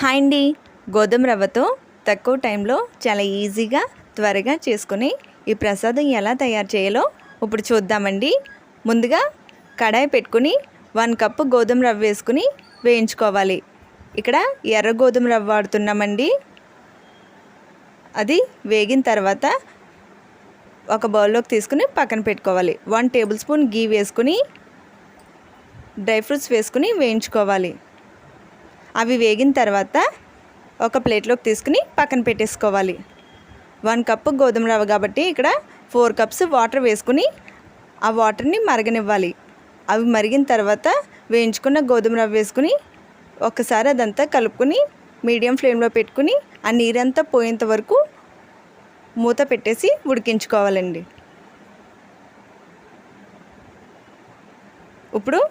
Hi అండి. గోధుమ రవ్వతో తక్కువ టైంలో చాలా ఈజీగా త్వరగా చేసుకుని ఈ ప్రసాదం ఎలా తయారు చేయాలో ఇప్పుడు చూద్దామండి. ముందుగా కడాయి పెట్టుకుని 1 కప్పు గోధుమ రవ్వ వేసుకుని వేయించుకోవాలి. ఇక్కడ ఎర్ర గోధుమ రవ్వ వాడుతున్నామండి. అది వేగిన తర్వాత ఒక బౌల్లోకి తీసుకుని పక్కన పెట్టుకోవాలి. 1 టేబుల్ స్పూన్ గీ వేసుకుని డ్రై ఫ్రూట్స్ వేసుకుని వేయించుకోవాలి. అవి వేగిన తర్వాత ఒక ప్లేట్లోకి తీసుకుని పక్కన పెట్టేసుకోవాలి. 1 కప్పు గోధుమ రవ్వ కాబట్టి ఇక్కడ 4 కప్స్ వాటర్ వేసుకుని ఆ వాటర్ని మరగనివ్వాలి. అవి మరిగిన తర్వాత వేయించుకున్న గోధుమ రవ్వ వేసుకుని ఒకసారి అదంతా కలుపుకొని మీడియం ఫ్లేమ్లో పెట్టుకుని ఆ నీరంతా పోయేంత వరకు మూత పెట్టేసి ఉడికించుకోవాలండి. ఇప్పుడు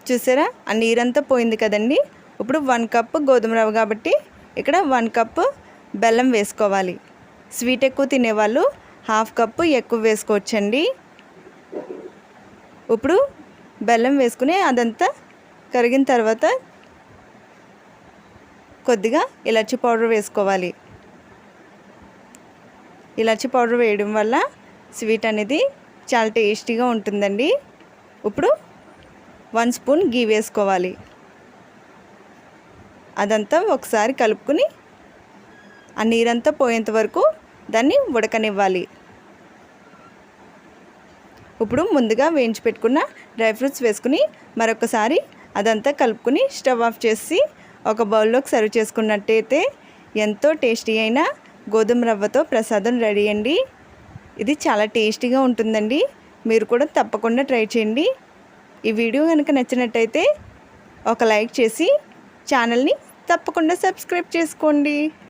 చూసారా, ఆ నీరంతా పోయింది కదండి. ఇప్పుడు 1 కప్పు గోధుమ రవ్వ కాబట్టి ఇక్కడ 1 కప్పు బెల్లం వేసుకోవాలి. స్వీట్ ఎక్కువ తినేవాళ్ళు 1/2 కప్పు ఎక్కువ వేసుకోవచ్చండి. ఇప్పుడు బెల్లం వేసుకుని అదంతా కరిగిన తర్వాత కొద్దిగా ఇలాచీ పౌడర్ వేసుకోవాలి. ఇలాచీ పౌడర్ వేయడం వల్ల స్వీట్ అనేది చాలా టేస్టీగా ఉంటుందండి. ఇప్పుడు 1 స్పూన్ గీ వేసుకోవాలి. అదంతా ఒకసారి కలుపుకుని ఆ నీరంతా పోయేంత వరకు దాన్ని ఉడకనివ్వాలి. ఇప్పుడు ముందుగా వేయించి పెట్టుకున్న డ్రై ఫ్రూట్స్ వేసుకుని మరొకసారి అదంతా కలుపుకుని స్టవ్ ఆఫ్ చేసి ఒక బౌల్లోకి సర్వ్ చేసుకున్నట్టయితే ఎంతో టేస్టీ అయిన గోధుమ రవ్వతో ప్రసాదం రెడీ అండి. ఇది చాలా టేస్టీగా ఉంటుందండి. మీరు కూడా తప్పకుండా ట్రై చేయండి. ఈ వీడియో కనుక నచ్చినట్టయితే ఒక లైక్ చేసి ఛానల్ని తప్పకుండా సబ్స్క్రైబ్ చేసుకోండి.